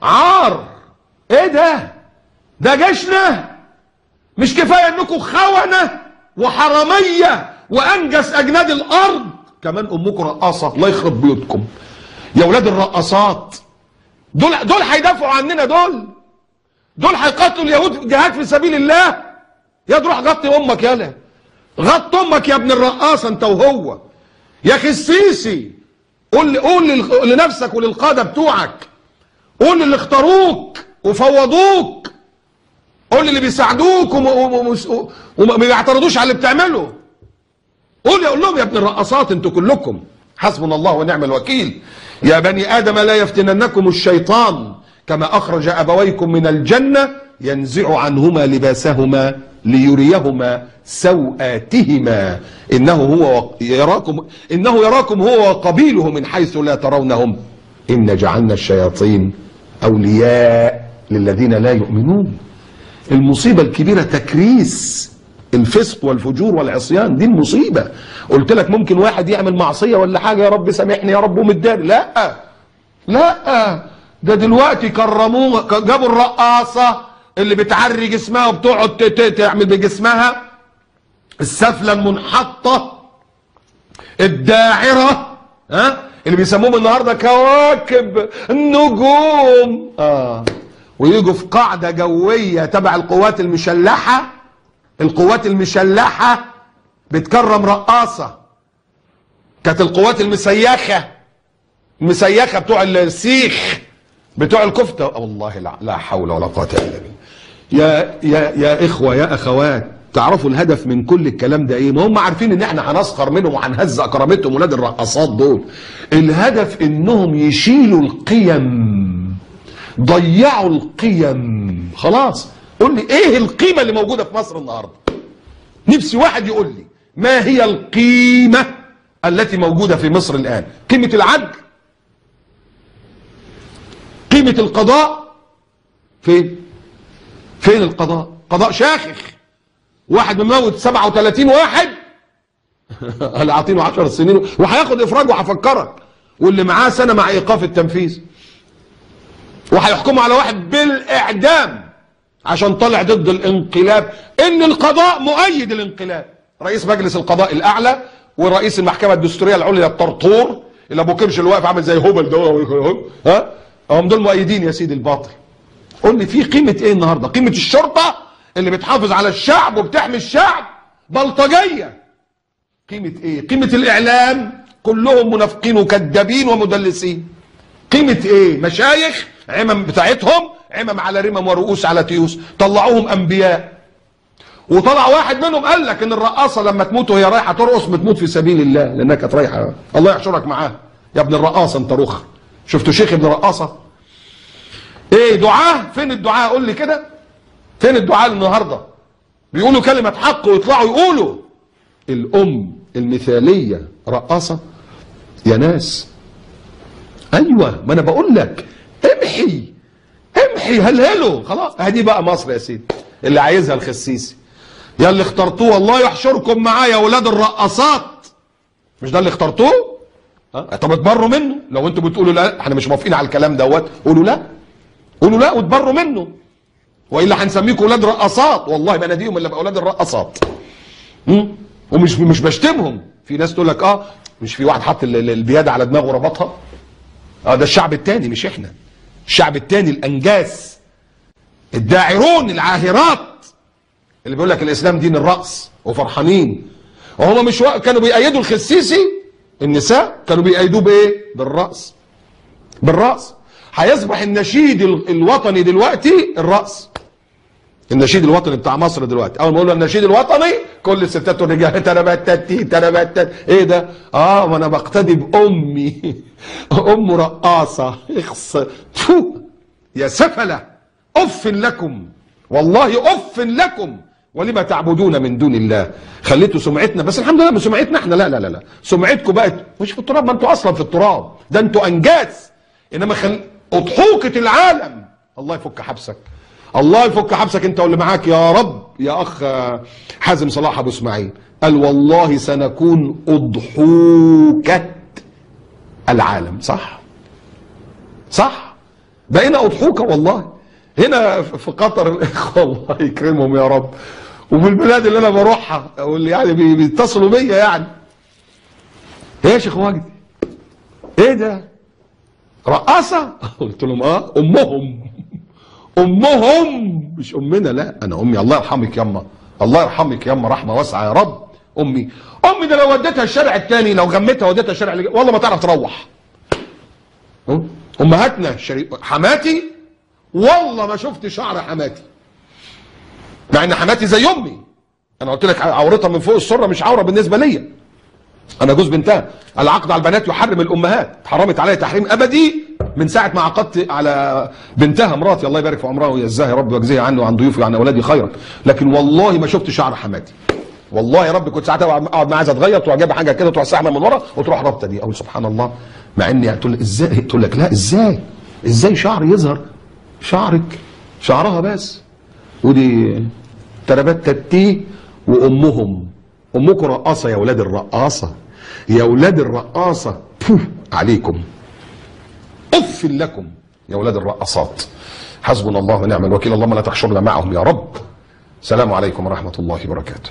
عار. ايه ده جيشنا؟ مش كفايه انكم خونه وحراميه وانجس اجناد الارض، كمان امكم رقاصه. الله يخرب بيوتكم يا ولاد الرقاصات. دول هيدافعوا عننا، دول هيقاتلوا اليهود جهاد في سبيل الله. يا تروح غطي امك، يالا غطي امك يا ابن الرقاصه انت وهو. يا اخي السيسي قول لنفسك وللقاده بتوعك، قول للي اختاروك وفوضوك، قول للي بيساعدوك وما بيعترضوش على اللي بتعمله، قول لهم يا ابن الرقاصات انتوا كلكم حسبنا الله ونعم الوكيل. يا بني ادم لا يفتننكم الشيطان كما اخرج ابويكم من الجنه ينزع عنهما لباسهما ليريهما سوآتهما انه يراكم هو وقبيله من حيث لا ترونهم إن جعلنا الشياطين أولياء للذين لا يؤمنون. المصيبة الكبيرة تكريس الفسق والفجور والعصيان، دي المصيبة. قلت لك ممكن واحد يعمل معصية ولا حاجة، يا رب سامحني يا رب ومتداري. لا ده دلوقتي كرموه، جابوا الرقاصة اللي بتعري جسمها وبتقعد تعمل بجسمها السفلة المنحطة الداعرة، اللي بيسموهم النهارده كواكب النجوم. ويجوا في قاعده جويه تبع القوات المسلحه بتكرم رقاصه. كانت القوات المسيخه بتوع السيخ بتوع الكفته. والله لا حول ولا قوه الا بالله. يا اخوه يا اخوات، تعرفوا الهدف من كل الكلام ده ايه؟ ما هم عارفين ان احنا هنسخر منهم وهنهزق كرامتهم ولاد الرقاصات دول. الهدف انهم يشيلوا القيم، ضيعوا القيم. خلاص قول لي ايه القيمه اللي موجوده في مصر النهارده؟ نفسي واحد يقول لي ما هي القيمه التي موجوده في مصر الان؟ قيمه العدل؟ قيمه القضاء؟ فين القضاء؟ قضاء شاخخ، واحد مموت 37 واحد اللي عاطينه 10 سنين وهياخد افراج وهفكرك، واللي معاه سنه مع ايقاف التنفيذ، وهيحكموا على واحد بالاعدام عشان طلع ضد الانقلاب. ان القضاء مؤيد الانقلاب، رئيس مجلس القضاء الاعلى ورئيس المحكمه الدستوريه العليا الطرطور اللي ابو كرش اللي واقف عامل زي هبل ده، هم دول مؤيدين يا سيدي الباطل. قول لي في قيمه ايه النهارده؟ قيمه الشرطه اللي بتحافظ على الشعب وبتحمي الشعب بلطجيه. قيمه ايه؟ قيمه الاعلام كلهم منافقين وكذابين ومدلسين. قيمه ايه؟ مشايخ عمم بتاعتهم عمم على رمم ورؤوس على تيوس، طلعوهم انبياء. وطلع واحد منهم قال لك ان الرقاصه لما تموت وهي رايحه ترقص بتموت في سبيل الله لانها كانت رايحه. الله يحشرك معاه يا ابن الرقاصه انت رخ. شفتوا شيخ ابن رقاصه؟ ايه دعاه؟ فين الدعاه؟ قول لي كده فين الدعاء النهارده؟ بيقولوا كلمه حق ويطلعوا يقولوا الام المثاليه رقاصه يا ناس. ايوه ما انا بقول لك امحي هلهله خلاص. ادي بقى مصر يا سيدي اللي عايزها الخسيسي. يا اللي اخترتوه الله يحشركم معاه يا ولاد الرقاصات. مش ده اللي اخترتوه؟ طب اتبروا منه. لو انتوا بتقولوا لا احنا مش موافقين على الكلام دوت، قولوا لا واتبروا منه، والا هنسميكم ولاد رقاصات. والله ما اناديهم الا باولاد الرقاصات. ومش بشتمهم. في ناس تقول لك مش في واحد حط البياده على دماغه وربطها؟ ده الشعب التاني مش احنا. الشعب التاني الانجاس الداعرون العاهرات اللي بيقول لك الاسلام دين الرقص وفرحانين. وهم مش كانوا بيأيدوا الخسيسي. النساء كانوا بيأيدوه بايه؟ بالرقص. هيصبح النشيد الوطني دلوقتي الرقص. النشيد الوطني بتاع مصر دلوقتي اول ما اقول النشيد الوطني كل الستات والرجال تربتت. ايه ده؟ وانا بقتدي بامي ام رقاصه. اخص يا سفله، اف لكم والله اف لكم ولما تعبدون من دون الله. خليتوا سمعتنا، بس الحمد لله سمعتنا احنا لا سمعتكم بقت مش في التراب. ما انتوا اصلا في التراب، ده انتوا انجاز. انما اضحوكه العالم. الله يفك حبسك، الله يفك حبسك انت واللي معاك يا رب. يا اخ حازم صلاح ابو اسماعيل قال والله سنكون اضحوكة العالم. صح بقينا اضحوكه والله. هنا في قطر الاخوه الله يكرمهم يا رب، وفي البلاد اللي انا بروحها واللي يعني بيتصلوا بيا يعني، ايه يا شيخ وجدي ايه ده رقاصه؟ قلت لهم اه امهم مش امنا، لا انا امي الله يرحمك ياما، الله يرحمك ياما رحمه واسعه يا رب. امي ده لو وديتها الشارع الثاني، لو غمتها وديتها الشارع اللي والله ما تعرف تروح. امهاتنا حماتي والله ما شفت شعر حماتي، مع ان حماتي زي امي. انا قلت لك عورتها من فوق السره مش عوره بالنسبه ليا، انا جوز بنتها. العقد على البنات يحرم الامهات، اتحرمت عليا تحريم ابدي من ساعه ما عقدت على بنتها مراتي الله يبارك في عمرها ويجزاها يا رب ويجزيها عني وعن ضيوفي وعن اولادي خيرا. لكن والله ما شفت شعر حماتي، والله يا رب. كنت ساعتها اقعد معاها عايزه تغير تروح جايبه حاجه كده تروح ساحبه من ورا وتروح رابطه دي. اقول سبحان الله، مع اني تقول لك ازاي، تقول لك لا ازاي شعر يظهر؟ شعرك شعرها بس، ودي تربات تتيه. وامكم رقاصه يا ولاد الرقاصه، يا ولاد الرقاصه عليكم، اف لكم يا ولاد الرقاصات. حسبنا الله ونعم الوكيل، اللهم لا تحشرنا معهم يا رب. السلام عليكم ورحمه الله وبركاته.